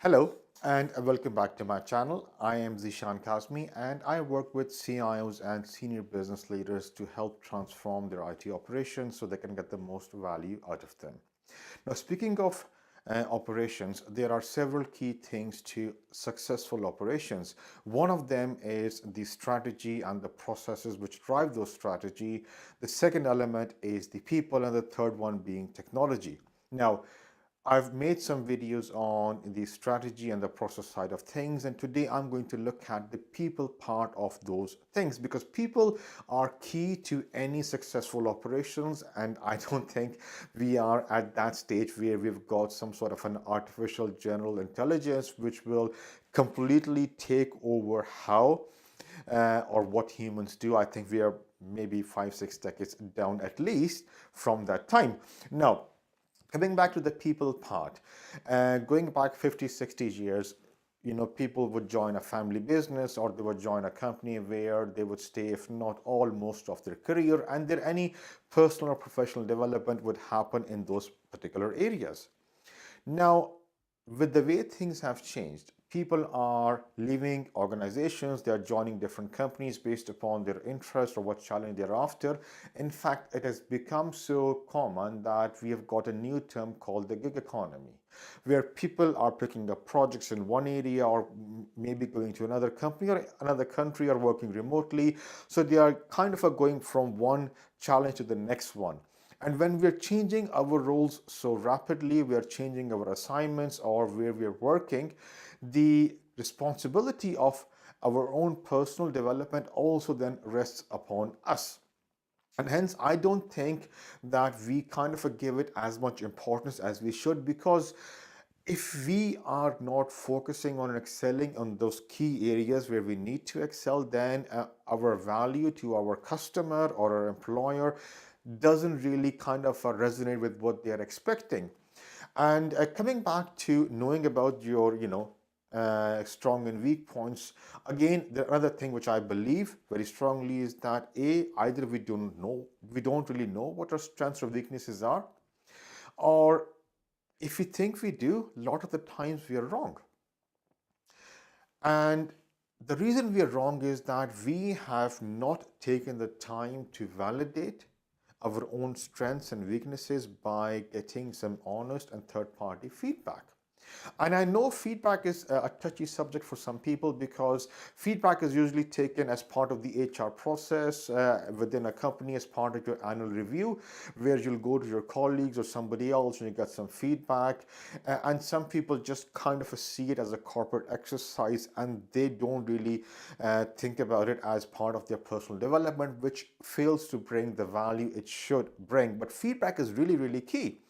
Hello and welcome back to my channel. I am Zeeshan and I work with CIOs and senior business leaders to help transform their IT operations so they can get the most value out of them. Now, speaking of operations, there are several key things to successful operations. One of them is the strategy and the processes which drive those strategy. The second element is the people, and the third one being technology. Now, I've made some videos on the strategy and the process side of things, and today I'm going to look at the people part of those things because people are key to any successful operations. And I don't think we are at that stage where we've got some sort of an artificial general intelligence which will completely take over how or what humans do. I think we are maybe 5-6 decades down at least from that time. Now, coming back to the people part, going back 50, 60 years, people would join a family business or they would join a company where they would stay, if not all, most of their career, and there any personal or professional development would happen in those particular areas. Now, with the way things have changed, people are leaving organizations, they are joining different companies based upon their interest or what challenge they're after. In fact, it has become so common that we have got a new term called the gig economy, where people are picking up projects in one area or maybe going to another company or another country or working remotely. So they are kind of going from one challenge to the next one. And when we're changing our roles so rapidly, we are changing our assignments or where we're working, the responsibility of our own personal development also then rests upon us. And hence, I don't think that we kind of give it as much importance as we should, because if we are not focusing on excelling on those key areas where we need to excel, then our value to our customer or our employer doesn't really kind of resonate with what they're expecting. And coming back to knowing about your, strong and weak points, again, the other thing which I believe very strongly is that either we don't really know what our strengths or weaknesses are, or if we think we do, a lot of the times we are wrong. And the reason we are wrong is that we have not taken the time to validate our own strengths and weaknesses by getting some honest and third-party feedback. And I know feedback is a touchy subject for some people because feedback is usually taken as part of the HR process within a company as part of your annual review, where you'll go to your colleagues or somebody else and you get some feedback. And some people just kind of see it as a corporate exercise and they don't really think about it as part of their personal development, which fails to bring the value it should bring. But feedback is really, really key.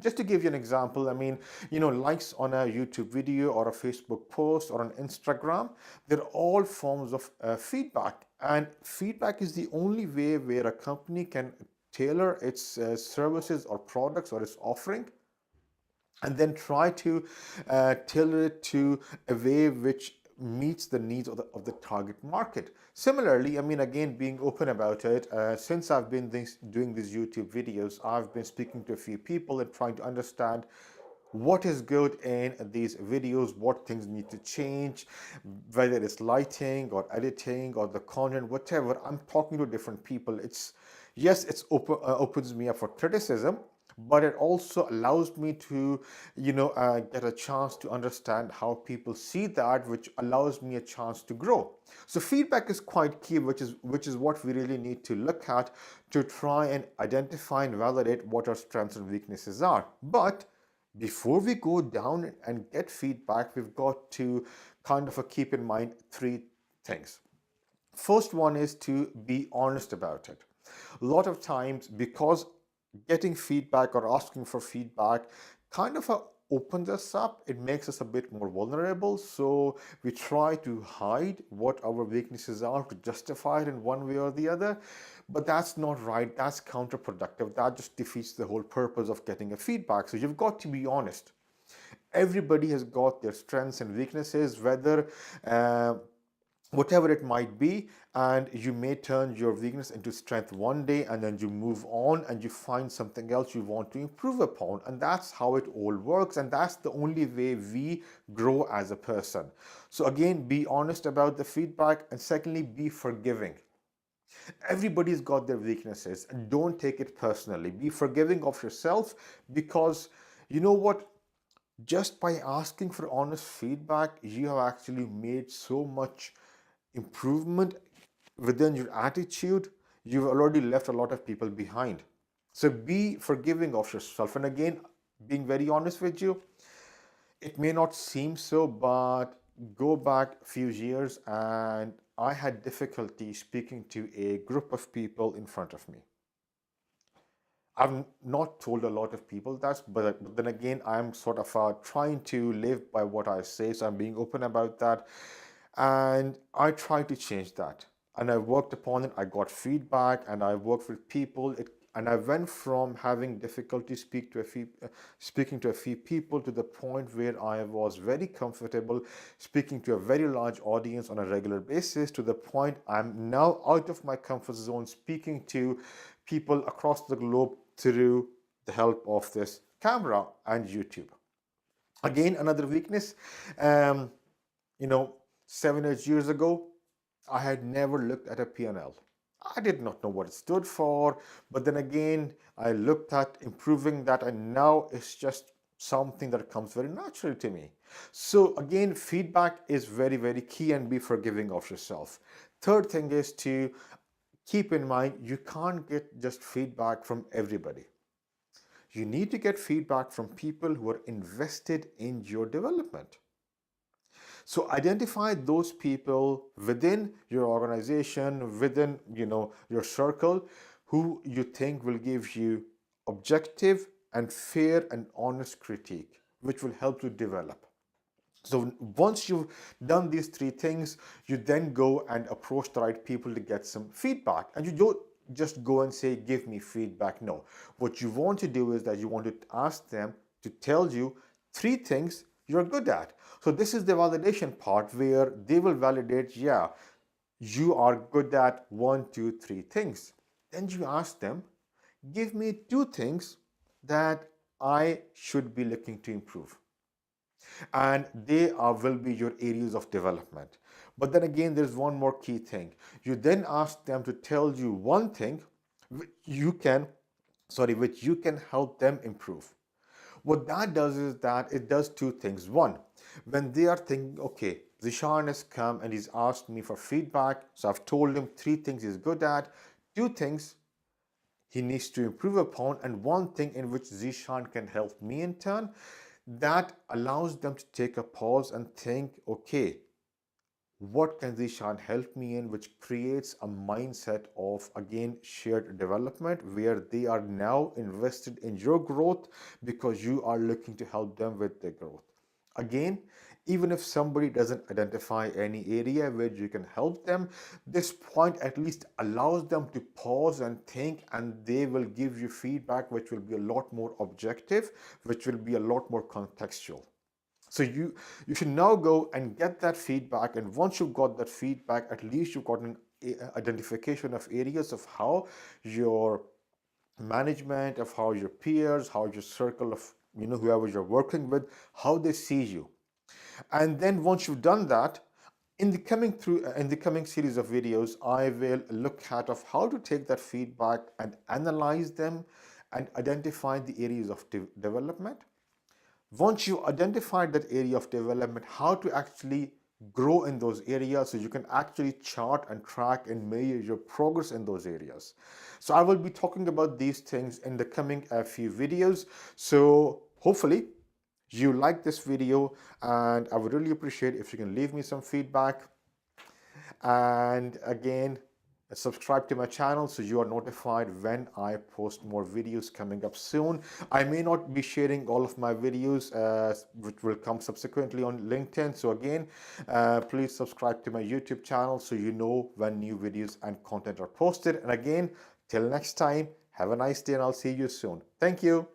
Just to give you an example, I mean, likes on a YouTube video or a Facebook post or an Instagram, they're all forms of feedback. And feedback is the only way where a company can tailor its services or products or its offering and then try to tailor it to a way which meets the needs of the target market. Similarly, I mean, again, being open about it, since I've been doing these YouTube videos, I've been speaking to a few people and trying to understand what is good in these videos, what things need to change, whether it's lighting or editing or the content, whatever. I'm talking to different people. Yes, it's opens me up for criticism, but it also allows me to get a chance to understand how people see that, which allows me a chance to grow. So feedback is quite key, which is what we really need to look at to try and identify and validate what our strengths and weaknesses are. But before we go down and get feedback, we've got to kind of keep in mind three things. First one is to be honest about it. A lot of times, because getting feedback or asking for feedback kind of opens us up, it makes us a bit more vulnerable. So we try to hide what our weaknesses are to justify it in one way or the other. But that's not right. That's counterproductive. That just defeats the whole purpose of getting a feedback. So you've got to be honest. Everybody has got their strengths and weaknesses, whether whatever it might be, and you may turn your weakness into strength one day, and then you move on and you find something else you want to improve upon. And that's how it all works, and that's the only way we grow as a person. So again, be honest about the feedback, and secondly, be forgiving. Everybody's got their weaknesses, and don't take it personally. Be forgiving of yourself, because you know what, just by asking for honest feedback, you have actually made so much improvement within your attitude. You've already left a lot of people behind. So be forgiving of yourself. And again, being very honest with you, it may not seem so, but go back a few years and I had difficulty speaking to a group of people in front of me. I've not told a lot of people that, but then again, I'm sort of trying to live by what I say, so I'm being open about that. And I tried to change that. And I worked upon it. I got feedback and I worked with people. And I went from having difficulty speaking to a few people to the point where I was very comfortable speaking to a very large audience on a regular basis, to the point I'm now out of my comfort zone speaking to people across the globe through the help of this camera and YouTube. Again, another weakness. Um, you know, 7 or 8 years ago, I had never looked at a P&L. I did not know what it stood for, but then again, I looked at improving that, and now it's just something that comes very naturally to me. So again, feedback is very, very key, and be forgiving of yourself. Third thing is to keep in mind, you can't get just feedback from everybody. You need to get feedback from people who are invested in your development. So identify those people within your organization, within your circle, who you think will give you objective and fair and honest critique, which will help you develop. So once you've done these three things, you then go and approach the right people to get some feedback. And you don't just go and say, give me feedback. No. What you want to do is that you want to ask them to tell you three things you're good at. So this is the validation part where they will validate, yeah, you are good at 1, 2, 3 things. Then you ask them, give me two things that I should be looking to improve, and they will be your areas of development. But then again, there's one more key thing. You then ask them to tell you one thing which which you can help them improve. What that does is that it does two things. One, when they are thinking, okay, Zeeshan has come and he's asked me for feedback, so I've told him three things he's good at, two things he needs to improve upon, and one thing in which Zeeshan can help me in turn. That allows them to take a pause and think, okay, what can Zeeshan help me in, which creates a mindset of, again, shared development, where they are now invested in your growth because you are looking to help them with their growth. Again, even if somebody doesn't identify any area where you can help them, this point at least allows them to pause and think, and they will give you feedback which will be a lot more objective, which will be a lot more contextual. So you should now go and get that feedback, and once you've got that feedback, at least you've got an identification of areas of how your management, of how your peers, how your circle of whoever you're working with, how they see you. And then once you've done that, in the coming series of videos, I will look at of how to take that feedback and analyze them and identify the areas of development. Once you identified that area of development, how to actually grow in those areas, so you can actually chart and track and measure your progress in those areas. So I will be talking about these things in the coming few videos. So hopefully you like this video, and I would really appreciate if you can leave me some feedback. And again, subscribe to my channel so you are notified when I post more videos coming up soon. I may not be sharing all of my videos, which will come subsequently on LinkedIn. So again, please subscribe to my YouTube channel so you know when new videos and content are posted. And again, till next time, have a nice day, and I'll see you soon. Thank you.